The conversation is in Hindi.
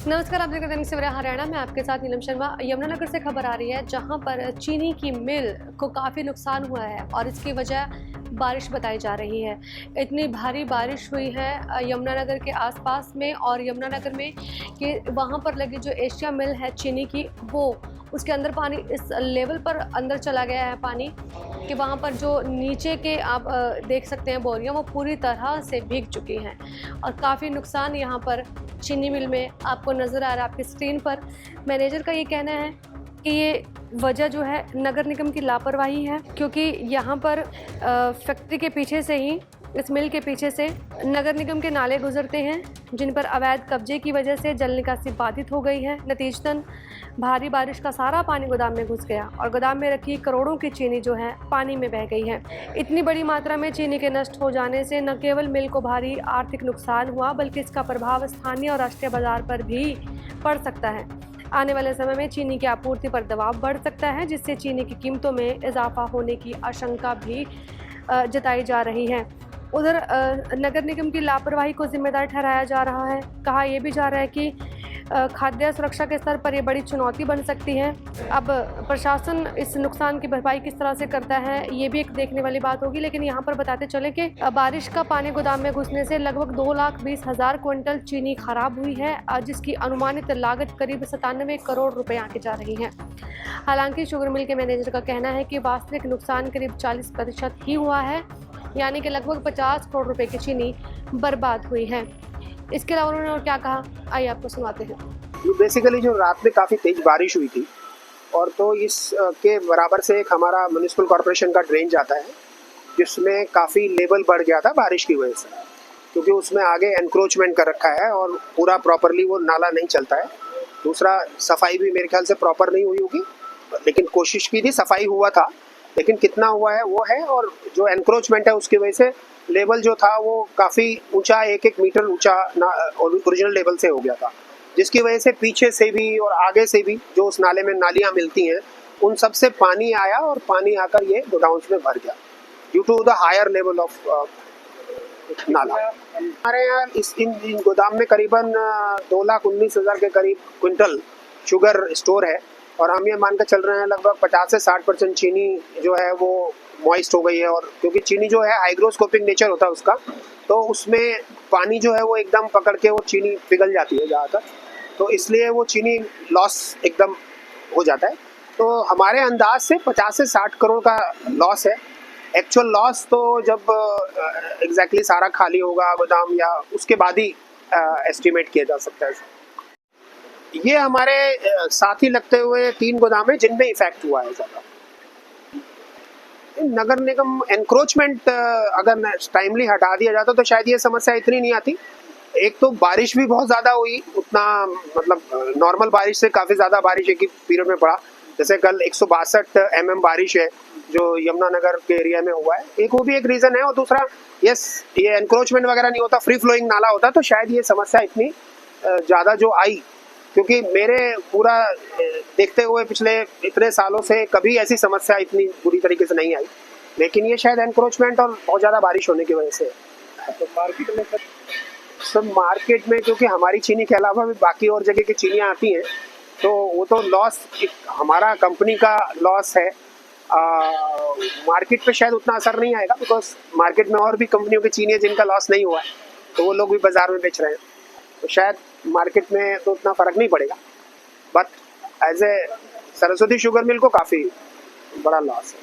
नमस्कार, आप देख रहे हैं सवेरा हरियाणा में आपके साथ नीलम शर्मा। यमुनानगर से खबर आ रही है जहां पर चीनी की मिल को काफ़ी नुकसान हुआ है और इसकी वजह बारिश बताई जा रही है। इतनी भारी बारिश हुई है यमुनानगर के आसपास में और यमुनानगर में कि वहां पर लगी जो एशिया मिल है चीनी की, वो उसके अंदर पानी इस लेवल पर अंदर चला गया है पानी कि वहाँ पर जो नीचे के आप देख सकते हैं बोरियां, वो पूरी तरह से भीग चुकी हैं और काफ़ी नुकसान यहाँ पर चीनी मिल में आपको नज़र आ रहा है आपकी स्क्रीन पर। मैनेजर का ये कहना है कि ये वजह जो है नगर निगम की लापरवाही है, क्योंकि यहाँ पर फैक्ट्री के पीछे से ही, इस मिल के पीछे से नगर निगम के नाले गुजरते हैं जिन पर अवैध कब्जे की वजह से जल निकासी बाधित हो गई है। नतीजतन भारी बारिश का सारा पानी गोदाम में घुस गया और गोदाम में रखी करोड़ों की चीनी जो है पानी में बह गई है। इतनी बड़ी मात्रा में चीनी के नष्ट हो जाने से न केवल मिल को भारी आर्थिक नुकसान हुआ, बल्कि इसका प्रभाव स्थानीय और राष्ट्रीय बाजार पर भी पड़ सकता है। आने वाले समय में चीनी की आपूर्ति पर दबाव बढ़ सकता है, जिससे चीनी की कीमतों में इजाफा होने की आशंका भी जताई जा रही है। उधर नगर निगम की लापरवाही को जिम्मेदार ठहराया जा रहा है। कहा यह भी जा रहा है कि खाद्य सुरक्षा के स्तर पर ये बड़ी चुनौती बन सकती है। अब प्रशासन इस नुकसान की भरपाई किस तरह से करता है, ये भी एक देखने वाली बात होगी। लेकिन यहाँ पर बताते चले कि बारिश का पानी गोदाम में घुसने से लगभग 2,20,000 क्विंटल चीनी खराब हुई है, जिसकी अनुमानित लागत करीब 97 करोड़ रुपए आंकी जा रही है। हालांकि शुगर मिल के मैनेजर का कहना है कि वास्तविक नुकसान करीब 40% ही हुआ है, यानी कि लगभग 50 करोड़ रुपए की चीनी बर्बाद हुई है। इसके अलावा उन्होंने और क्या कहा, आइए आपको सुनाते हैं। बेसिकली जो रात में काफ़ी तेज बारिश हुई थी, और तो इस के बराबर से एक हमारा म्युनिसिपल कॉर्पोरेशन का ड्रेन जाता है, जिसमें काफ़ी लेवल बढ़ गया था बारिश की वजह से, क्योंकि उसमें आगे एनक्रोचमेंट कर रखा है और पूरा प्रॉपरली वो नाला नहीं चलता है। दूसरा, सफाई भी मेरे ख्याल से प्रॉपर नहीं हुई होगी, लेकिन कोशिश की थी, सफाई हुआ था, लेकिन कितना हुआ है वो है। और जो एनक्रोचमेंट है उसकी वजह से लेवल जो था वो काफ़ी ऊंचा, 1-1 मीटर ऊंचा ओरिजिनल लेवल से हो गया था, जिसकी वजह से पीछे से भी और आगे से भी जो उस नाले में नालियां मिलती हैं, उन सब से पानी आया और पानी आकर ये गोडाउन्स में भर गया due to the higher level of nala. हमारे यहाँ इन गोदाम में करीबन 2,19,000 के करीब क्विंटल शुगर स्टोर है, और हम ये मानकर चल रहे हैं लगभग 50 से 60% चीनी जो है वो मॉइस्ट हो गई है। और क्योंकि चीनी जो है हाइग्रोस्कोपिक नेचर होता है उसका, तो उसमें पानी जो है वो एकदम पकड़ के वो चीनी पिघल जाती है ज़्यादातर, तो इसलिए वो चीनी लॉस एकदम हो जाता है। तो हमारे अंदाज से 50 से 60 करोड़ का लॉस है। एक्चुअल लॉस तो जब एग्जैक्टली सारा खाली होगा गोदाम, या उसके बाद ही एस्टिमेट किया जा सकता है। ये हमारे साथ ही लगते हुए 3 गोदाम है जिनमें इफेक्ट हुआ है ज़्यादा। नगर निगम एनक्रोचमेंट अगर टाइमली हटा दिया जाता तो शायद ये समस्या इतनी नहीं आती। एक तो बारिश भी बहुत ज़्यादा हुई, उतना मतलब नॉर्मल बारिश से काफ़ी ज़्यादा बारिश एक ही पीरियड में पड़ा। जैसे कल 162 mm बारिश है जो यमुनानगर के एरिया में हुआ है, एक वो भी एक रीज़न है। और दूसरा, ये एनक्रोचमेंट वगैरह नहीं होता, फ्री फ्लोइंग नाला होता, तो शायद ये समस्या इतनी ज़्यादा जो आई, क्योंकि मेरे पूरा देखते हुए पिछले इतने सालों से कभी ऐसी समस्या इतनी बुरी तरीके से नहीं आई। लेकिन ये शायद एनक्रोचमेंट और बहुत ज़्यादा बारिश होने की वजह से। तो मार्केट में सब मार्केट में क्योंकि हमारी चीनी के अलावा भी बाकी और जगह की चीनियाँ आती हैं, तो वो तो लॉस हमारा कंपनी का लॉस है। मार्केट पे शायद उतना असर नहीं आएगा, बिकॉज मार्केट में और भी कंपनियों की चीनी है जिनका लॉस नहीं हुआ है, तो वो लोग भी बाजार में बेच रहे हैं, तो शायद मार्केट में तो उतना फ़र्क नहीं पड़ेगा। But as a Saraswati sugar mill को काफ़ी बड़ा लॉस है।